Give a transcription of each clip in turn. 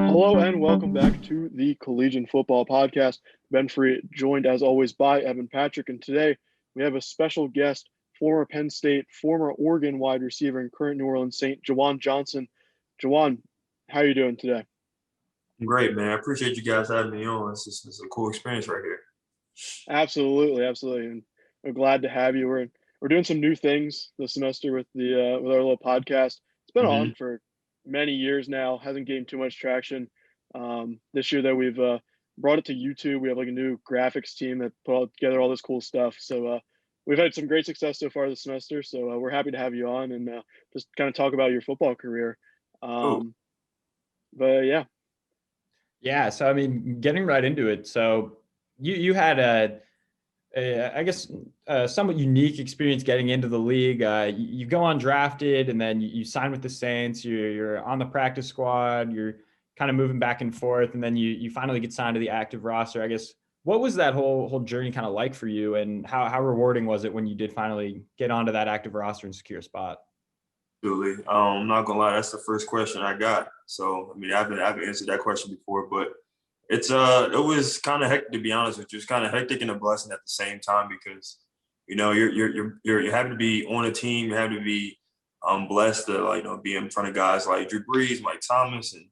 Hello and welcome back to the Collegian Football Podcast. Ben Ferree, joined as always by Evan Patrick, and today we have a special guest, former Penn State, former Oregon wide receiver, and current New Orleans Saint, Juwan Johnson. Juwan, how are you doing today? Great, man. I appreciate you guys having me on. It's a cool experience right here. Absolutely, and we're glad to have you. We're doing some new things this semester with with our little podcast. It's been on for many years now, hasn't gained too much traction. This year that we've brought it to YouTube. We have like a new graphics team that put together all this cool stuff. So we've had some great success so far this semester. So we're happy to have you on and just kind of talk about your football career. But yeah. Yeah. So, I mean, getting right into it. So you had I guess somewhat unique experience getting into the league. You go undrafted and then you sign with the Saints. You're on the practice squad. You're kind of moving back and forth, and then you finally get signed to the active roster. I guess, what was that whole journey kind of like for you, and how rewarding was it when you did finally get onto that active roster and secure a spot? Absolutely. I'm not gonna lie, that's the first question I got. So I mean, I've answered that question before, but it was kind of hectic, to be honest with you. It's kind of hectic and a blessing at the same time because, you know, you're having to be on a team. You have to be blessed to be in front of guys like Drew Brees, Mike Thomas, and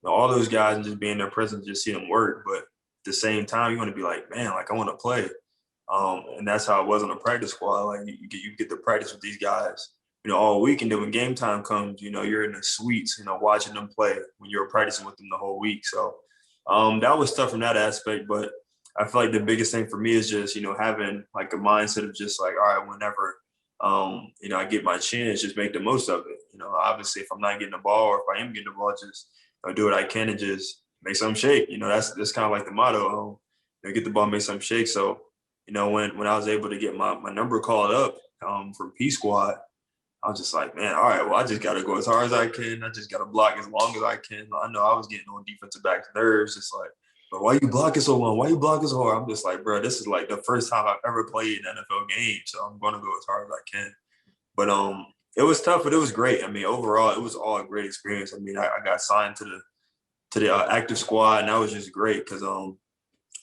all those guys, and just be in their presence, just see them work. But at the same time, you want to be like, man, like I want to play. And that's how it was on the practice squad. Like you get to practice with these guys, all week, and then when game time comes, you're in the suites, watching them play when you're practicing with them the whole week. So that was tough from that aspect, but I feel like the biggest thing for me is just, having like a mindset of just like, all right, whenever, I get my chance, just make the most of it. Obviously if I'm not getting the ball, or if I am getting the ball, just do what I can and just make something shake. That's kind of like the motto, get the ball, make something shake. So, when I was able to get my number called up from P Squad, I was just like, man, all right, well, I just got to go as hard as I can. I just got to block as long as I can. I know I was getting on defensive back's nerves. It's like, but why you blocking so long? Why you blocking so hard? I'm just like, bro, this is like the first time I've ever played an NFL game, so I'm going to go as hard as I can. But it was tough, but it was great. I mean, overall, it was all a great experience. I mean, I got signed to the active squad, and that was just great because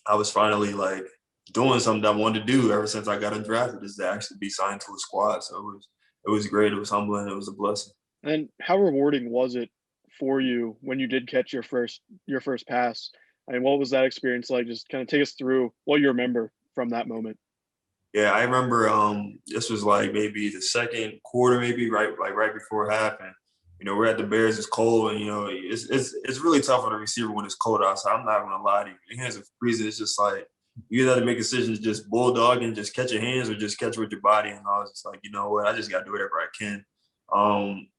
I was finally like doing something that I wanted to do ever since I got undrafted, is to actually be signed to a squad. So it was great. It was humbling. It was a blessing. And how rewarding was it for you when you did catch your first pass? I mean, what was that experience like? Just kind of take us through what you remember from that moment. Yeah, I remember this was like maybe the second quarter, maybe right before half, and we're at the Bears. It's cold, and it's really tough on a receiver when it's cold outside. I'm not gonna lie to you. Your hands are freezing. It's just like you either have to make decisions, just bulldog and just catch your hands, or just catch with your body. And I was just like, you know what? I just got to do whatever I can.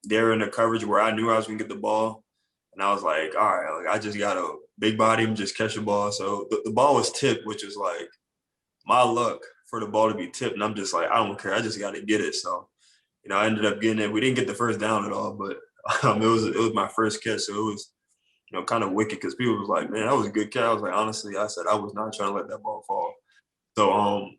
They're in the coverage where I knew I was going to get the ball. And I was like, all right, like I just got a big body and just catch the ball. So the ball was tipped, which is like my luck for the ball to be tipped. And I'm just like, I don't care. I just got to get it. So, I ended up getting it. We didn't get the first down at all, but it was my first catch. So it was, kind of wicked because people was like, man, that was a good catch. I was like, honestly, I said I was not trying to let that ball fall. So,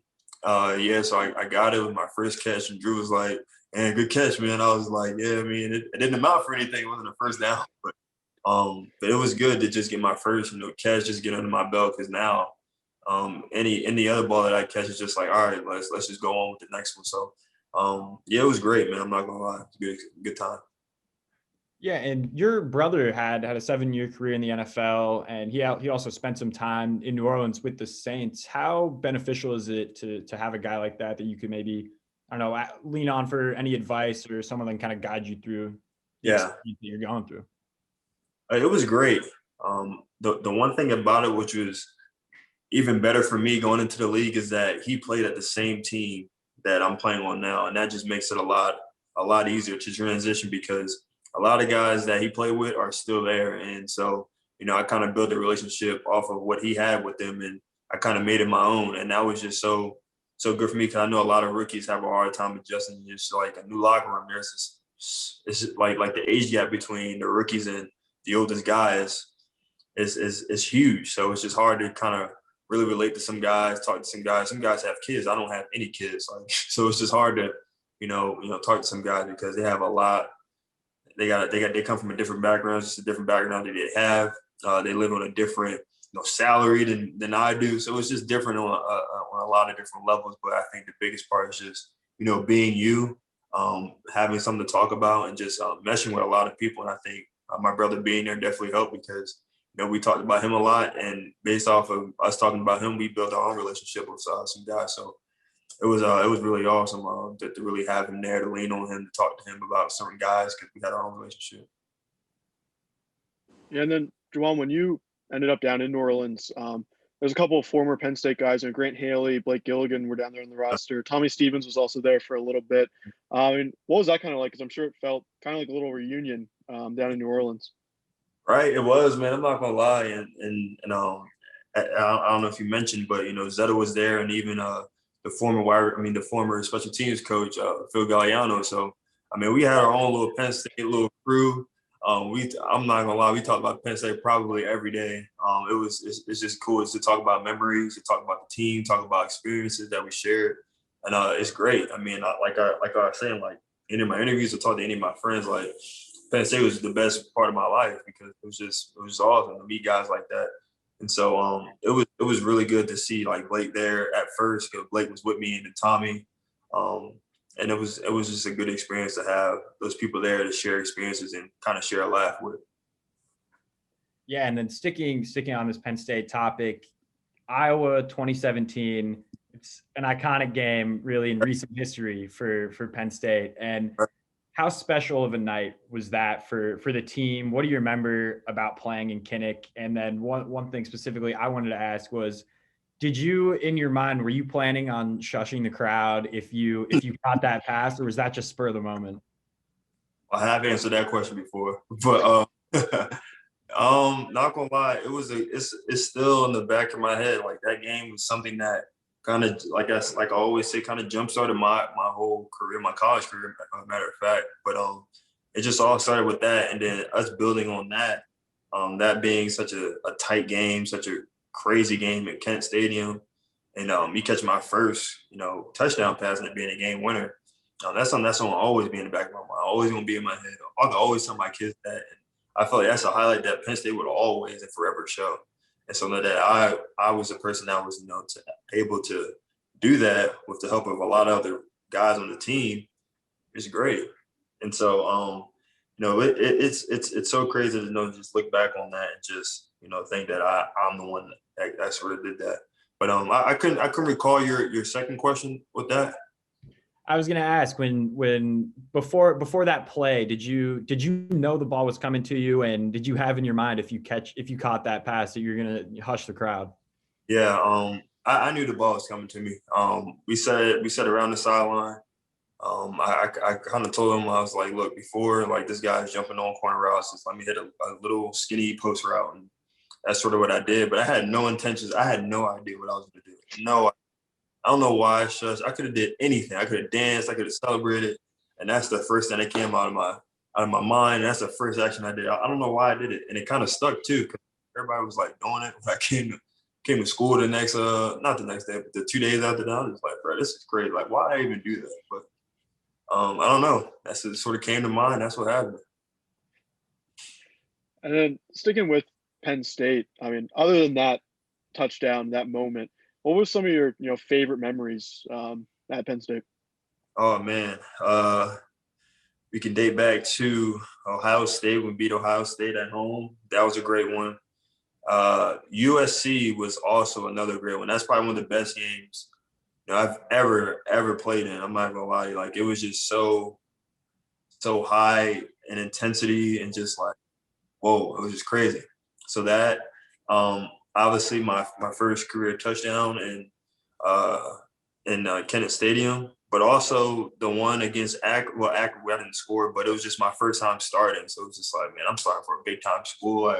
so I got it with my first catch, and Drew was like, man, good catch, man. I was like, yeah, I mean, it didn't amount for anything. It wasn't a first down, but it was good to just get my first, catch, just get under my belt, because now any other ball that I catch is just like, all right, let's just go on with the next one. So, it was great, man. I'm not gonna lie, it was a good time. Yeah, and your brother had a 7-year career in the NFL, and he also spent some time in New Orleans with the Saints. How beneficial is it to have a guy like that you could maybe, I don't know, lean on for any advice, or someone that can kind of guide you through the experience that you're going through? It was great. The one thing about it, which was even better for me going into the league, is that he played at the same team that I'm playing on now, and that just makes it a lot easier to transition, because a lot of guys that he played with are still there. And so, I kind of built a relationship off of what he had with them, and I kind of made it my own. And that was just so good for me, because I know a lot of rookies have a hard time adjusting to just like a new locker room. It's just like the age gap between the rookies and the oldest guys is huge. So it's just hard to kind of really relate to some guys, talk to some guys. Some guys have kids. I don't have any kids. So it's just hard to, talk to some guys, because they have a lot. They come from a different background, just a different background that they have. They live on a different salary than I do. So it's just different on a lot of different levels. But I think the biggest part is just, being you, having something to talk about and just meshing with a lot of people. And I think my brother being there definitely helped because, we talked about him a lot. And based off of us talking about him, we built our own relationship with some guys. So it was really awesome to really have him there, to lean on him, to talk to him about certain guys because we had our own relationship. Yeah, and then Juwan, when you ended up down in New Orleans, there's a couple of former Penn State guys, Grant Haley, Blake Gilligan were down there on the roster. Tommy Stevens was also there for a little bit. And what was that kind of like? Because I'm sure it felt kind of like a little reunion down in New Orleans. Right, it was, man. I'm not gonna lie, and I don't know if you mentioned, but Zeta was there, and even the former special teams coach Phil Galliano. So we had our own little Penn State little crew. I'm not gonna lie, we talked about Penn State probably every day. It's just cool. It's to talk about memories, to talk about the team, talk about experiences that we shared, and it's great. Like I was saying, like any of my interviews, or talk to any of my friends, like Penn State was the best part of my life because it was just awesome to meet guys like that. And so it was really good to see like Blake there at first because Blake was with me and then Tommy. And it was just a good experience to have those people there to share experiences and kind of share a laugh with. Yeah, and then sticking on this Penn State topic, Iowa 2017, it's an iconic game really in recent history for Penn State. And how special of a night was that for the team? What do you remember about playing in Kinnick? And then one thing specifically I wanted to ask was, did you, in your mind, were you planning on shushing the crowd if you caught that pass, or was that just spur of the moment? I have answered that question before, but not gonna lie, it's still in the back of my head. Like that game was something that kind of, like I always say, kind of jump started my whole career, my college career, matter of fact. But it just all started with that, and then us building on that. That being such a tight game, such a crazy game at Kent Stadium, and you catch my first, touchdown pass and it being a game winner. That's something that's gonna always be in the back of my mind, always gonna be in my head. I can always tell my kids that. And I feel like that's a highlight that Penn State would always and forever show. And so that I was a person that was, able to do that with the help of a lot of other guys on the team is great. And so, it's so crazy to just look back on that and just, think that I'm the one that sort of did that. But I couldn't recall your second question with that. I was going to ask when before that play, did you know the ball was coming to you, and did you have in your mind if you caught that pass that you're going to hush the crowd? Yeah, I knew the ball was coming to me. We sat around the sideline. I kind of told him, I was like, look, before like this guy's jumping on corner routes, just let me hit a little skinny post route, and that's sort of what I did. But I had no intentions. I had no idea what I was going to do. No, I don't know why I shushed. I could have did anything. I could have danced. I could have celebrated, and that's the first thing that came out of my mind. And that's the first action I did. I don't know why I did it, and it kind of stuck too, because everybody was like doing it. When I came to school the next not the next day, but the 2 days after that, I was like, bro, this is crazy. Like, why did I even do that? But I don't know. That's it. Sort of came to mind. That's what happened. And then sticking with Penn State, other than that touchdown, that moment, what was some of your favorite memories at Penn State? Oh man, we can date back to Ohio State. We beat Ohio State at home. That was a great one. USC was also another great one. That's probably one of the best games I've ever played in. I'm not gonna lie to you. Like, it was just so high in intensity and just like, whoa, it was just crazy. So that obviously my first career touchdown in Kennett Stadium, but also the one against Akron. Well, Akron, we didn't score, but it was just my first time starting. So it was just like, man, I'm starting for a big time school.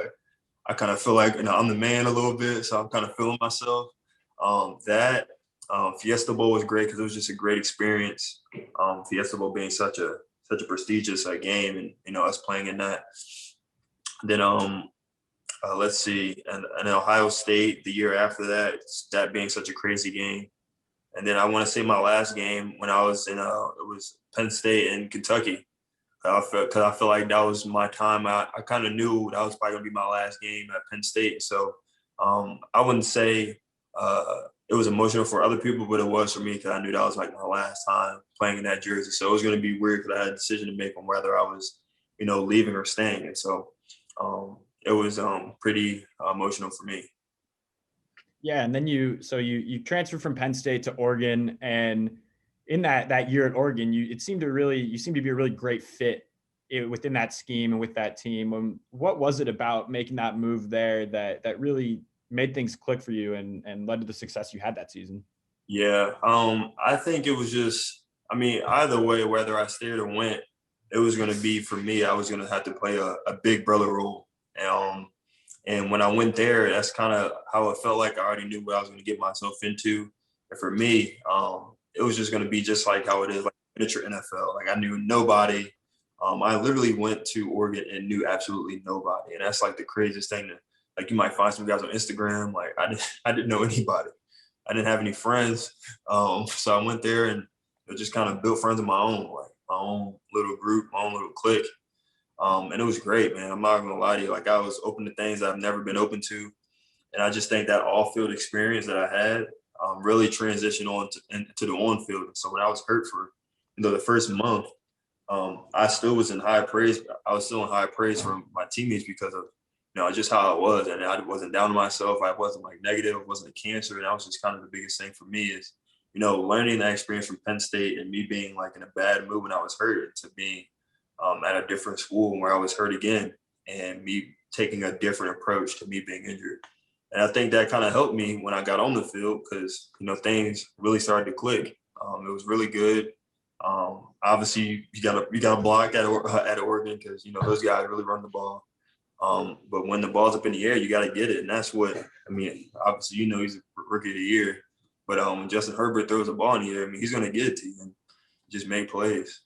I kind of feel like I'm the man a little bit, so I'm kind of feeling myself. Fiesta Bowl was great because it was just a great experience. Fiesta Bowl being such a prestigious game, and us playing in that. Then let's see, and Ohio State the year after that being such a crazy game. And then I want to say my last game when I was in it was Penn State in Kentucky. Because I feel like that was my time. I kind of knew that was probably gonna be my last game at Penn State. So I wouldn't say it was emotional for other people, but it was for me because I knew that was like my last time playing in that jersey. So it was gonna be weird because I had a decision to make on whether I was, leaving or staying. And so it was pretty emotional for me. Yeah, and then you transferred from Penn State to Oregon, and in that year at Oregon, you seemed to be a really great fit within that scheme and with that team. What was it about making that move there that really made things click for you and led to the success you had that season? Yeah, I think it was just, either way, whether I stayed or went, it was going to be for me. I was going to have to play a big brother role, and when I went there, that's kind of how it felt like. I already knew what I was going to get myself into. And for me, it was just going to be just like how it is, like miniature NFL. Like I knew nobody. I literally went to Oregon and knew absolutely nobody. And that's like the craziest thing that, like, you might find some guys on Instagram. Like I didn't know anybody. I didn't have any friends. So I went there and just kind of built friends of my own, like my own little group, my own little clique. And it was great, man. I'm not gonna lie to you. Like I was open to things I've never been open to. And I just think that off-field experience that I had really transitioned into the on-field. So when I was hurt for, the first month, I still was in high praise. I was still in high praise from my teammates because of, just how I was. And I wasn't down on myself. I wasn't like negative. It wasn't a cancer. And that was just kind of the biggest thing for me is, learning that experience from Penn State and me being like in a bad mood when I was hurt to being at a different school where I was hurt again and me taking a different approach to me being injured. And I think that kind of helped me when I got on the field because, things really started to click. It was really good. Obviously, you got to block at Oregon because, those guys really run the ball. But when the ball's up in the air, you got to get it. And that's what, obviously, he's a rookie of the year. But when Justin Herbert throws a ball in the air, he's going to get it to you and just make plays.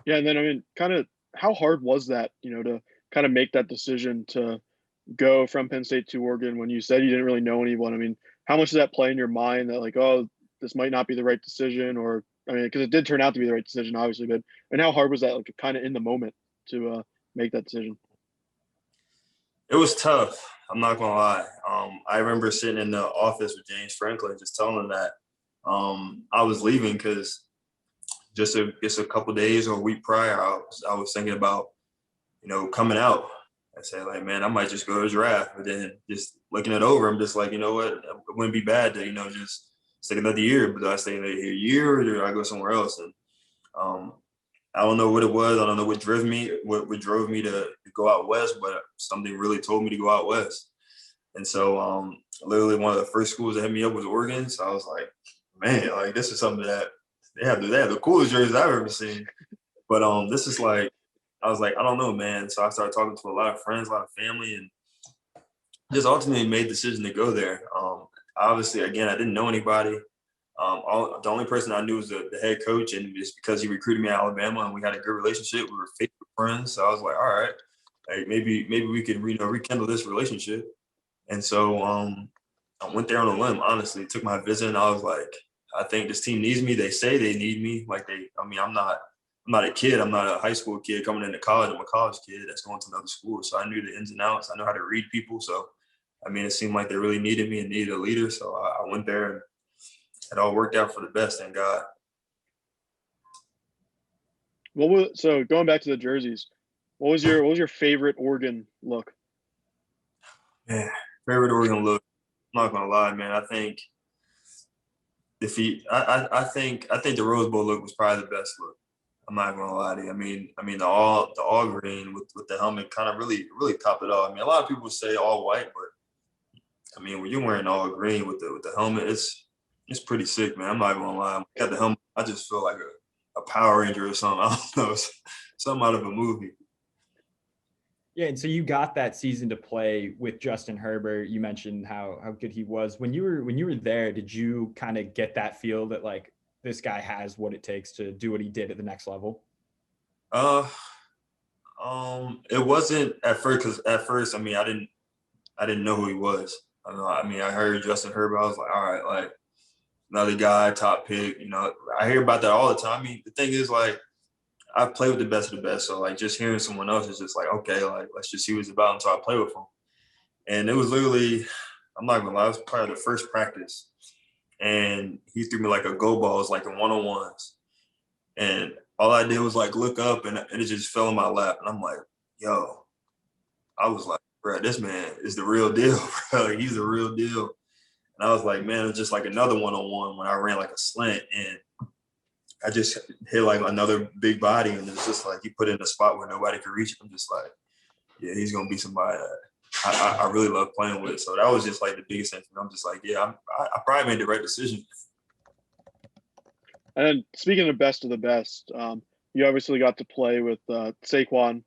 Yeah, and then, kind of how hard was that, to kind of make that decision to go from Penn State to Oregon when you said you didn't really know anyone? How much does that play in your mind that like, oh, this might not be the right decision, or because it did turn out to be the right decision, obviously, but and how hard was that, like, kind of in the moment to make that decision? It was tough. I'm not gonna lie. I remember sitting in the office with James Franklin, just telling him that I was leaving because just a couple days or a week prior, I was thinking about, coming out. I said, like, man, I might just go to the draft. But then just looking it over, I'm just like, you know what? It wouldn't be bad to, just stay another year. But do I stay another year or do I go somewhere else? And I don't know what it was. I don't know what drove me to go out west, but something really told me to go out west. And so literally one of the first schools that hit me up was Oregon. So I was like, man, like this is something that they have the coolest jerseys I've ever seen. But this is like, I was like, I don't know, man. So I started talking to a lot of friends, a lot of family, and just ultimately made the decision to go there. Obviously, again, I didn't know anybody. The only person I knew was the head coach, and it's because he recruited me at Alabama, and we had a good relationship. We were Facebook friends, so I was like, all right, like maybe we could rekindle this relationship. And so I went there on a limb. Honestly, took my visit, and I was like, I think this team needs me. They say they need me. Like I'm not a kid. I'm not a high school kid coming into college. I'm a college kid that's going to another school. So I knew the ins and outs. I know how to read people. So it seemed like they really needed me and needed a leader. So I went there and it all worked out for the best, thank God. So going back to the jerseys, what was your favorite Oregon look? Man, favorite Oregon look. I'm not gonna lie, man. I think I think the Rose Bowl look was probably the best look. I'm not gonna lie to you. The all green with the helmet kind of really topped it off. A lot of people say all white, but when you're wearing all green with the helmet, it's pretty sick, man. I'm not gonna lie. When I got the helmet, I just feel like a Power Ranger or something. I don't know, something out of a movie. Yeah, and so you got that season to play with Justin Herbert. You mentioned how good he was. When you were there, did you kind of get that feel that like this guy has what it takes to do what he did at the next level? It wasn't at first because I didn't know who he was. I heard Justin Herbert. I was like, all right, like another guy, top pick. I hear about that all the time. The thing is, like, I play with the best of the best. So like just hearing someone else is just like, okay, like let's just see what it's about until I play with them. And it was literally, I'm not gonna lie, it was probably the first practice. And he threw me like a go balls, like in one-on-ones. And all I did was like look up and it just fell in my lap. And I'm like, yo, I was like, bro, this man is the real deal, bro. Like, he's the real deal. And I was like, man, it's just like another one-on-one when I ran like a slant and I just hit like another big body, and it's just like you put it in a spot where nobody could reach it. I'm just like, yeah, he's gonna be somebody that I really love playing with. So that was just like the biggest thing for me. I'm just like, yeah, I probably made the right decision. And then speaking of best of the best, you obviously got to play with Saquon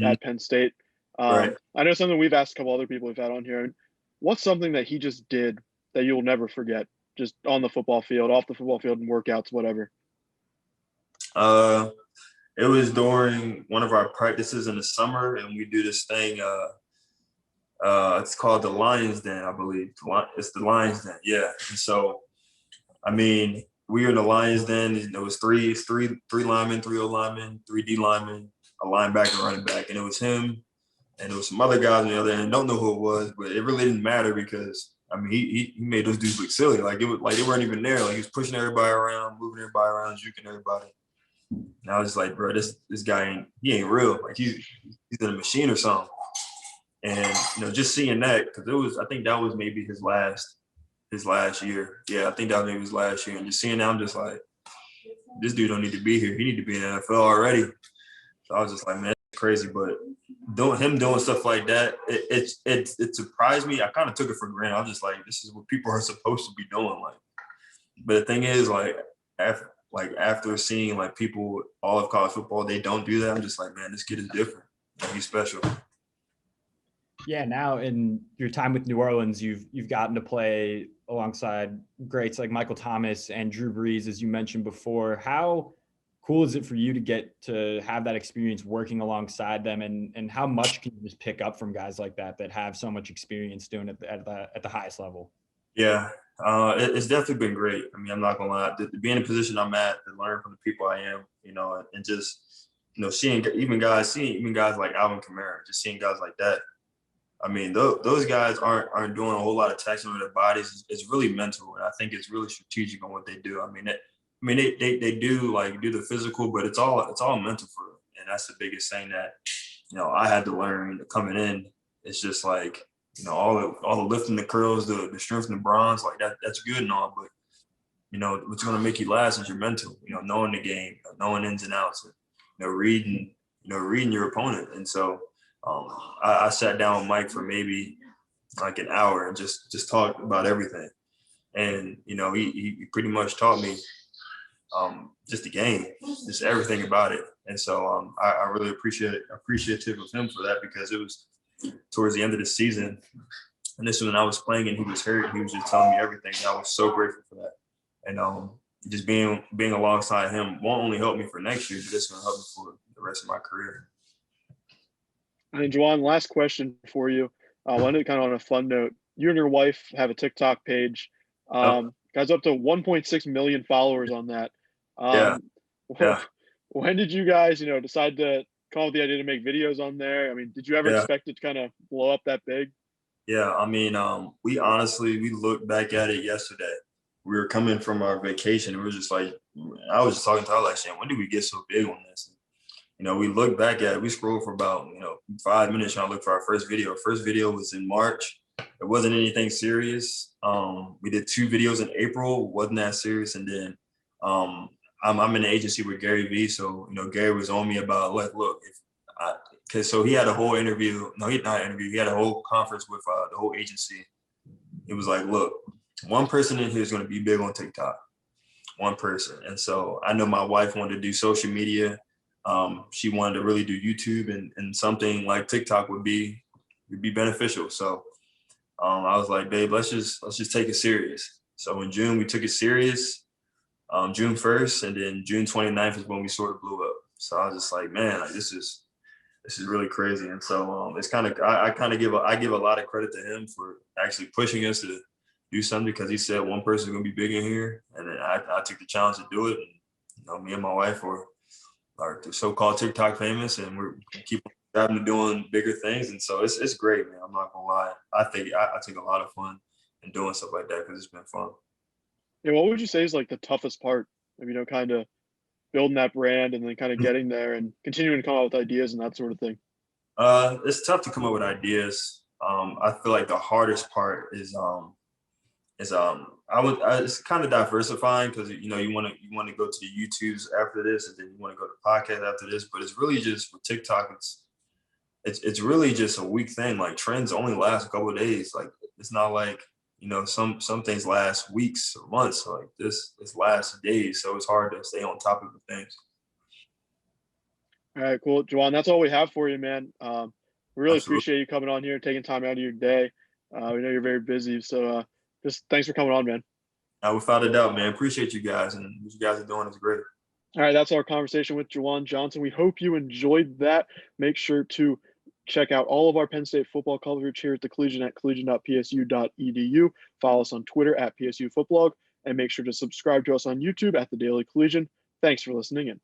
at Penn State. Right. I know something we've asked a couple other people we've had on here. What's something that he just did that you'll never forget, just on the football field, off the football field, and workouts, whatever? It was during one of our practices in the summer, and we do this thing. It's called the Lions Den, I believe. It's the Lions Den, yeah. And so, I mean, we were in the Lions Den. There was three linemen, 3 O linemen, 3 D linemen, a linebacker, running back, and it was him, and there was some other guys on the other end. Don't know who it was, but it really didn't matter because I mean he made those dudes look silly. Like it was like they weren't even there. Like he was pushing everybody around, moving everybody around, juking everybody. And I was just like, bro, this guy ain't real. Like he's in a machine or something. And just seeing that, because I think that was maybe his last year. Yeah, I think that was maybe his last year. And just seeing that, I'm just like, this dude don't need to be here. He need to be in the NFL already. So I was just like, man, that's crazy. But doing stuff like that, it surprised me. I kind of took it for granted. I was just like, this is what people are supposed to be doing. Like, but the thing is, like, after seeing like people all of college football, they don't do that. I'm just like, man, this kid is different. Like, he's special. Yeah, now in your time with New Orleans, you've gotten to play alongside greats like Michael Thomas and Drew Brees, as you mentioned before. How cool is it for you to get to have that experience working alongside them, and how much can you just pick up from guys like that have so much experience doing it at the highest level? Yeah, it's definitely been great. I mean, I'm not gonna lie, to be in the position I'm at, to learn from the people I am, and just seeing even guys like Alvin Kamara, just seeing guys like that. I mean, those guys aren't doing a whole lot of taxing on their bodies. It's really mental, and I think it's really strategic on what they do. I mean, they do the physical, but it's all mental for them, and that's the biggest thing that I had to learn coming in. It's just like all the lifting, the curls, the strength and the bronze, like that's good and all, but what's going to make you last is your mental. Knowing the game, knowing ins and outs, reading your opponent, and so. I sat down with Mike for maybe like an hour and just talked about everything. And, he pretty much taught me just the game, just everything about it. And so I really appreciative of him for that, because it was towards the end of the season. And this was when I was playing and he was hurt. He was just telling me everything. And I was so grateful for that. And just being alongside him won't only help me for next year, but it's going to help me for the rest of my career. And Juwan, last question for you. I wanted kind of on a fun note. You and your wife have a TikTok page. Guys, up to 1.6 million followers on that. Yeah. When did you guys, decide to come up with the idea to make videos on there? I mean, did you ever expect it to kind of blow up that big? Yeah, I mean, we looked back at it yesterday. We were coming from our vacation. It was just like, I was just talking to her like, Shane, when did we get so big on this? We look back at it, we scrolled for about, 5 minutes trying to look for our first video. First video was in March. It wasn't anything serious. We did 2 videos in April, wasn't that serious. And then I'm in an agency with Gary Vee. So, Gary was on me about, like, look, so he had a whole interview. No, he not interview. He had a whole conference with the whole agency. It was like, look, one person in here is going to be big on TikTok. One person. And so I know my wife wanted to do social media. She wanted to really do YouTube, and something like TikTok would be beneficial. So I was like, babe, let's just take it serious. So in June, we took it serious, June 1st, and then June 29th is when we sort of blew up. So I was just like, man, like, this is really crazy. And so it's kind of, I give a lot of credit to him for actually pushing us to do something, because he said one person is going to be big in here. And then I took the challenge to do it. And, me and my wife were are so-called TikTok famous, and we're keep having to doing bigger things. And so it's great, man. I'm not gonna lie. I think I take a lot of fun in doing stuff like that because it's been fun. Yeah, what would you say is like the toughest part of, kind of building that brand and then kind of getting there and continuing to come up with ideas and that sort of thing? It's tough to come up with ideas. I feel like the hardest part is it's kind of diversifying because you want to go to the YouTubes after this, and then you want to go to podcast after this. But it's really just with TikTok, it's really just a week thing. Like trends only last a couple of days. Like it's not like some things last weeks or months. Like this lasts days, so it's hard to stay on top of the things. All right, cool. Juwan, that's all we have for you, man. We really Absolutely. appreciate you coming on here and taking time out of your day. We know you're very busy, so just thanks for coming on, man. Without a doubt, man. Appreciate you guys, and what you guys are doing is great. All right, that's our conversation with Juwan Johnson. We hope you enjoyed that. Make sure to check out all of our Penn State football coverage here at the Collegian at collegian.psu.edu. Follow us on Twitter at PSU Footblog, and make sure to subscribe to us on YouTube at the Daily Collegian. Thanks for listening in.